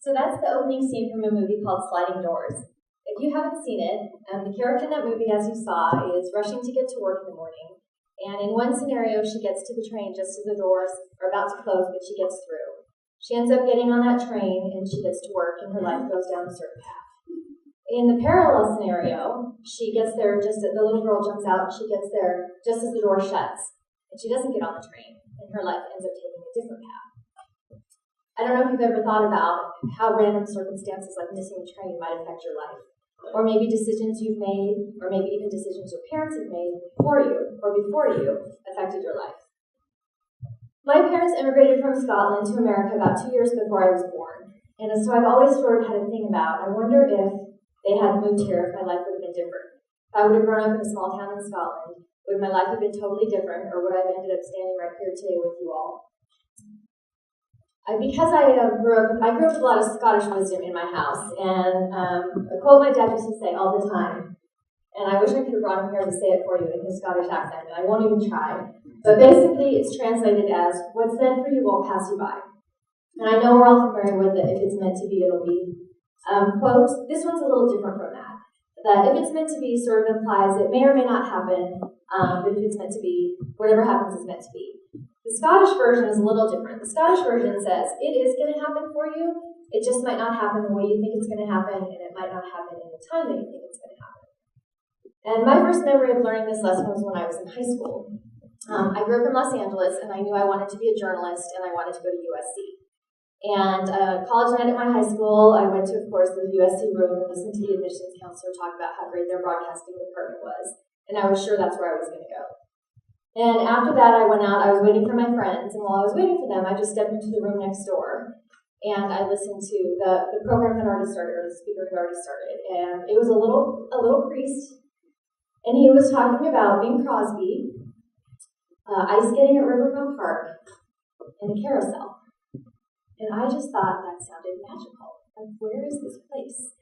So that's the opening scene from a movie called Sliding Doors. If you haven't seen it, the character in that movie, as you saw, is rushing to get to work in the morning. And in one scenario, she gets to the train just as the doors are about to close, but she gets through. She ends up getting on that train, and she gets to work, and her life goes down a certain path. In the parallel scenario, she gets there just as the little girl jumps out, and she gets there just as the door shuts. And she doesn't get on the train, and her life ends up taking a different path. I don't know if you've ever thought about how random circumstances like missing a train might affect your life. Or maybe decisions you've made, or maybe even decisions your parents have made for you or before you affected your life. My parents immigrated from Scotland to America about 2 years before I was born. And so I've always sort of had a thing about, I wonder if they had moved here, if my life would have been different. If I would have grown up in a small town in Scotland, would my life have been totally different, or would I have ended up standing right here today with you all? Because I grew up with a lot of Scottish wisdom in my house, and a quote my dad used to say all the time, and I wish I could have brought him here to say it for you in his Scottish accent, but I won't even try. But basically, it's translated as, what's meant for you won't pass you by. And I know we're all familiar with it, if it's meant to be, it'll be. Quote, this one's a little different from that. That if it's meant to be sort of implies it may or may not happen, but if it's meant to be, whatever happens is meant to be. The Scottish version is a little different. The Scottish version says, it is going to happen for you, it just might not happen the way you think it's going to happen, and it might not happen in the time that you think it's going to happen. And my first memory of learning this lesson was when I was in high school. I grew up in Los Angeles, and I knew I wanted to be a journalist, and I wanted to go to USC. And college night at my high school, I went to, of course, the USC room and listened to the admissions counselor talk about how great their broadcasting department was, and I was sure that's where I was going to go. And after that, I went out, I was waiting for my friends, and while I was waiting for them, I just stepped into the room next door, and I listened to the program had already started, or the speaker had already started, and it was a little priest, and he was talking about Bing Crosby, ice skating at Riverfront Park, and a carousel. And I just thought that sounded magical. Like, where is this place?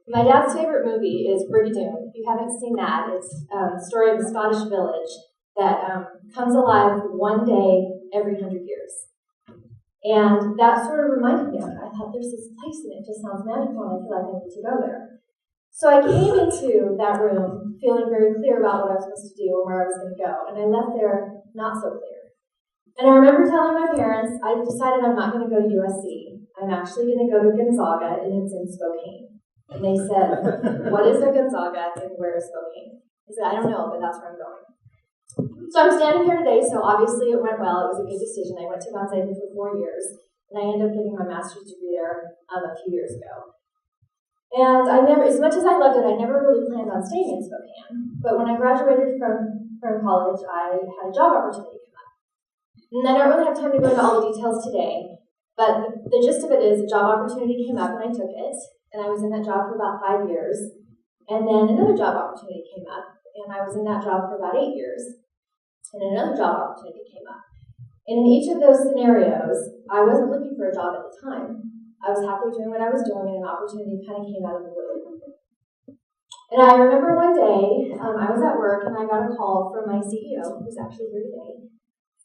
My dad's favorite movie is Brigadoon. If you haven't seen that, it's the story of a Scottish village that comes alive one day every 100 years. And that sort of reminded me of it. I thought, there's this place and it just sounds magical and I feel like I need to go there. So I came into that room feeling very clear about what I was supposed to do and where I was going to go. And I left there not so clear. And I remember telling my parents, I decided I'm not going to go to USC. I'm actually going to go to Gonzaga, and it's in Spokane. And they said, what is a Gonzaga and where is Spokane? I said, I don't know, but that's where I'm going. So I'm standing here today, so obviously it went well. It was a good decision. I went to Gonzaga for 4 years, and I ended up getting my master's degree there a few years ago. And I never, as much as I loved it, I never really planned on staying in Spokane. But when I graduated from college, I had a job opportunity come up. And I don't really have time to go into all the details today, but the gist of it is a job opportunity came up and I took it, and I was in that job for about 5 years. And then another job opportunity came up, and I was in that job for about 8 years. And another job opportunity came up. And in each of those scenarios, I wasn't looking for a job at the time. I was happily doing what I was doing, and an opportunity kind of came out of the blue. And I remember one day, I was at work, and I got a call from my CEO, who's actually here today.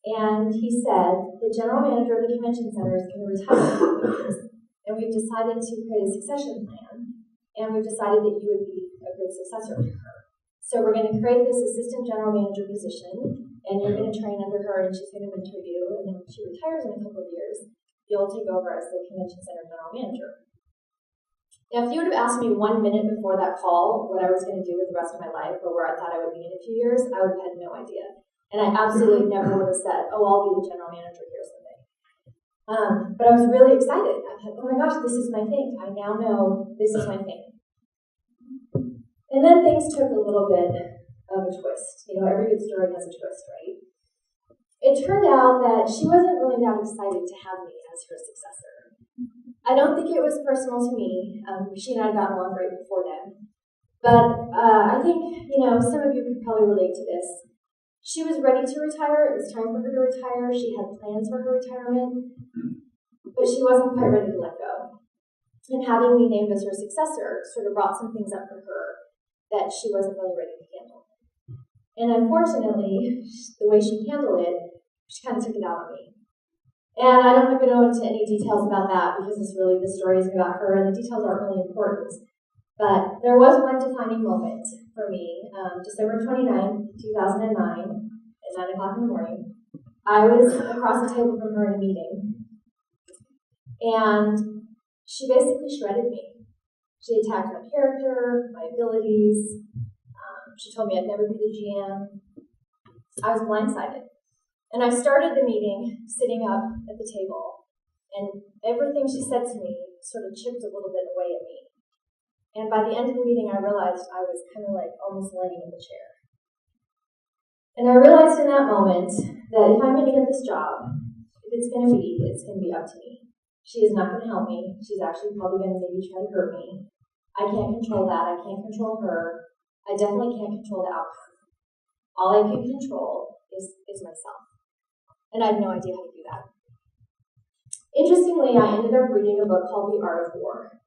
And he said, the general manager of the convention center is going to retire in a couple of years, and we've decided to create a succession plan, and we've decided that you would be a good successor to her. So we're going to create this assistant general manager position, and you're going to train under her, and she's going to mentor you, and then when she retires in a couple of years, you'll take over as the convention center general manager. Now, if you would have asked me 1 minute before that call what I was going to do with the rest of my life, or where I thought I would be in a few years, I would have had no idea. And I absolutely never would have said, oh, I'll be the general manager here someday. But I was really excited. I thought, oh my gosh, this is my thing. I now know this is my thing. And then things took a little bit of a twist. You know, every good story has a twist, right? It turned out that she wasn't really that excited to have me as her successor. I don't think it was personal to me. She and I got along great before then. But I think, you know, some of you could probably relate to this. She was ready to retire. It was time for her to retire. She had plans for her retirement, but she wasn't quite ready to let go. And having me named as her successor sort of brought some things up for her that she wasn't really ready to handle. And unfortunately, the way she handled it, she kind of took it out on me. And I don't have to go into any details about that because the story isn't about her and the details aren't really important. But there was one defining moment for me, December 29th, 2009, at 9 o'clock in the morning. I was across the table from her in a meeting, and she basically shredded me. She attacked my character, my abilities. She told me I'd never be the GM. I was blindsided. And I started the meeting sitting up at the table, and everything she said to me sort of chipped a little bit away at me. And by the end of the meeting, I realized I was kind of like almost laying in the chair. And I realized in that moment that if I'm going to get this job, if it's going to be up to me. She is not going to help me. She's actually probably going to maybe try to hurt me. I can't control that. I can't control her. I definitely can't control the outcome. All I can control is myself. And I had no idea how to do that. Interestingly, I ended up reading a book called The Art of War.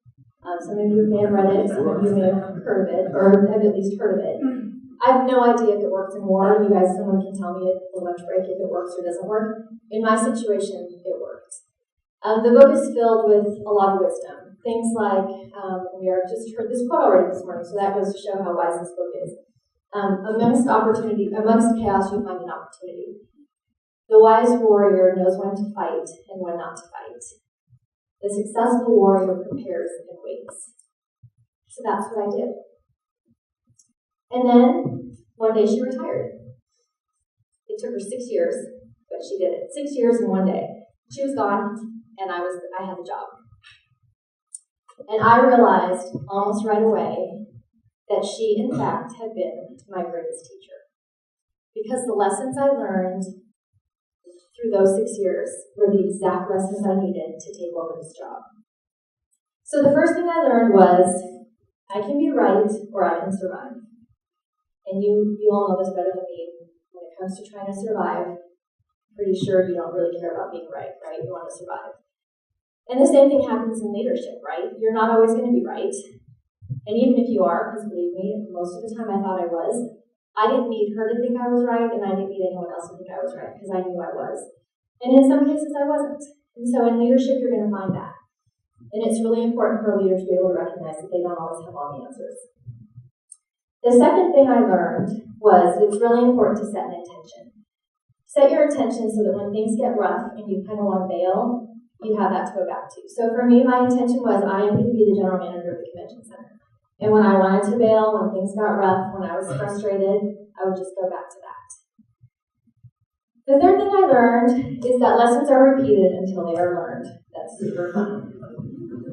Some of you may have read it, some of you may have heard of it, or have at least heard of it. I have no idea if it works in war. You guys, someone can tell me at the lunch break if it works or doesn't work. In my situation, it worked. The book is filled with a lot of wisdom. Things like, we are just heard this quote already this morning, so that goes to show how wise this book is. Amongst chaos, you find an opportunity. The wise warrior knows when to fight and when not to fight. The successful warrior prepares and waits. So that's what I did. And then, one day she retired. It took her 6 years, but she did it. 6 years in one day. She was gone, and I had the job. And I realized almost right away that she, in fact, had been my greatest teacher. Because the lessons I learned through those 6 years were the exact lessons I needed to take over this job. So the first thing I learned was, I can be right or I can survive. And you all know this better than me. When it comes to trying to survive, I'm pretty sure you don't really care about being right? You want to survive. And the same thing happens in leadership, right? You're not always going to be right. And even if you are, because believe me, most of the time I thought I was, I didn't need her to think I was right, and I didn't need anyone else to think I was right, because I knew I was. And in some cases, I wasn't. And so in leadership, you're going to find that. And it's really important for a leader to be able to recognize that they don't always have all the answers. The second thing I learned was it's really important to set an intention. Set your intention so that when things get rough and you kind of want to bail, you have that to go back to. So for me, my intention was I am going to be the general manager of the convention center. And when I wanted to bail, when things got rough, when I was frustrated, I would just go back to that. The third thing I learned is that lessons are repeated until they are learned. That's super fun.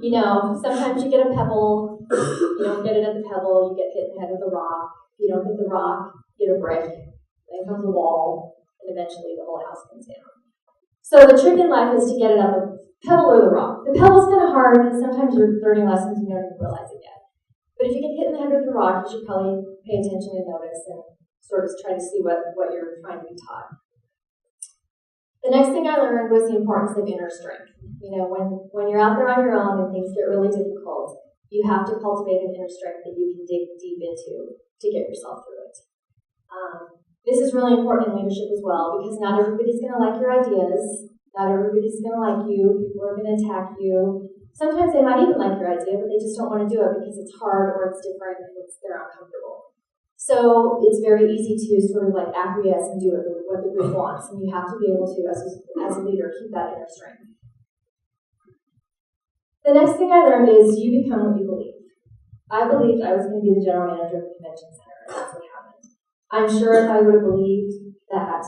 You know, sometimes you get a pebble, you don't get it at the pebble, you get hit in the head with a rock. If you don't get the rock, you get a brick, then comes a wall, and eventually the whole house comes down. So the trick in life is to get it at the pebble or the rock. The pebble's kind of hard because sometimes you're learning lessons and you don't even realize it yet. But if you get hit in the head with a rock, you should probably pay attention and notice and sort of try to see what you're trying to be taught. The next thing I learned was the importance of inner strength. You know, when you're out there on your own and things get really difficult, you have to cultivate an inner strength that you can dig deep into to get yourself through it. This is really important in leadership as well, because not everybody's going to like your ideas. Not everybody's going to like you. People are going to attack you. Sometimes they might even like your idea, but they just don't want to do it because it's hard or it's different and they're uncomfortable. So it's very easy to sort of like acquiesce and do what the group wants, and you have to be able to, as a leader, keep that inner strength. The next thing I learned is you become what you believe. I believed I was going to be the general manager of the convention center, and that's what happened. I'm sure if I would have believed that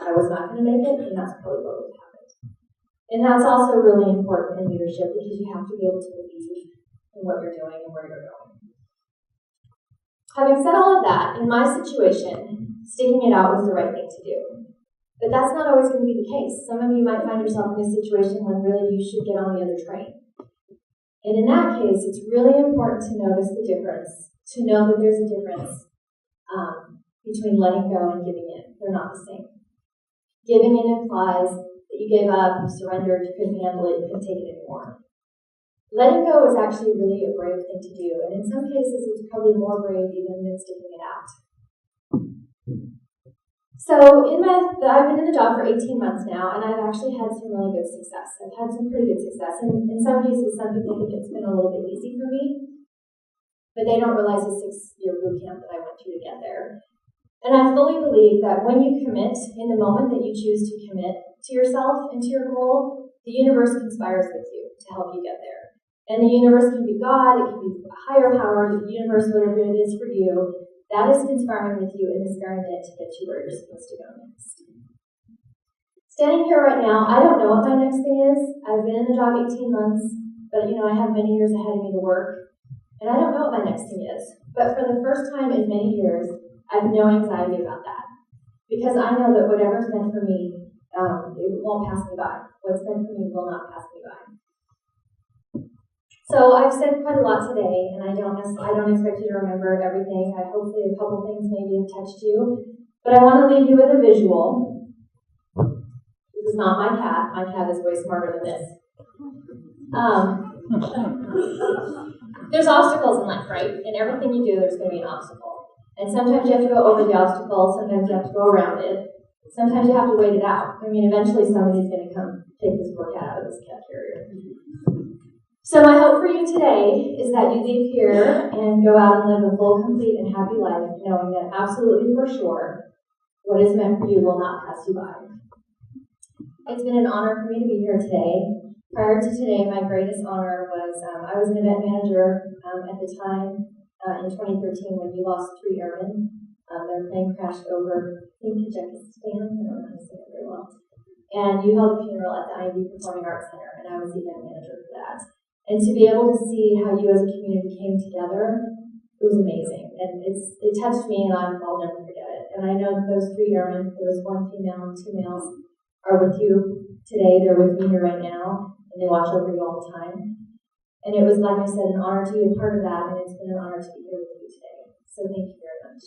I was not going to make it, then that's probably what would have happened. And that's also really important in leadership because you have to be able to believe in what you're doing and where you're going. Having said all of that, in my situation, sticking it out was the right thing to do. But that's not always going to be the case. Some of you might find yourself in a situation when really you should get on the other train. And in that case, it's really important to notice the difference, to know that there's a difference between letting go and giving in. They're not the same. Giving in implies that you gave up, you surrendered, you couldn't handle it, you couldn't take it anymore. Letting go is actually really a brave thing to do, and in some cases it's probably more brave even than sticking it out. So I've been in the job for 18 months now, and I've actually had some really good success. I've had some pretty good success. And in some cases, some people think it's been a little bit easy for me, but they don't realize the 6-year boot camp that I went through to get there. And I fully believe that when you commit, in the moment that you choose to commit to yourself and to your goal, the universe conspires with you to help you get there. And the universe can be God, it can be a higher power, the universe, whatever it is for you, that is conspiring with you and inspiring it to get you where you're supposed to go next. Standing here right now, I don't know what my next thing is. I've been in the job 18 months, but I have many years ahead of me to work. And I don't know what my next thing is. But for the first time in many years, I have no anxiety about that. Because I know that whatever's meant for me, it won't pass me by. What's meant for me will not pass me by. So I've said quite a lot today, and I don't expect you to remember everything. Hopefully a couple things maybe have touched you. But I want to leave you with a visual. This is not my cat. My cat is way smarter than this. There's obstacles in life, right? In everything you do, there's going to be an obstacle. And sometimes you have to go over the obstacle. Sometimes you have to go around it. Sometimes you have to wait it out. Eventually somebody's going to come take this poor cat out of this cat carrier. So my hope for you today is that you leave here and go out and live a full, complete, and happy life, knowing that absolutely for sure, what is meant for you will not pass you by. It's been an honor for me to be here today. Prior to today, my greatest honor was, I was an event manager at the time in 2013 when we lost 3 airmen. Their plane crashed over, I think, Kazakhstan. I don't know how to say it very well. And you held a funeral at the IMD Performing Arts Center, and I was the event manager for that. And to be able to see how you as a community came together, it was amazing. And it touched me, and I'll never forget it. And I know that those 3 airmen, there was 1 female and 2 males, are with you today. They're with me here right now, and they watch over you all the time. And it was, like I said, an honor to be a part of that, and it's been an honor to be here with you today. So thank you very much.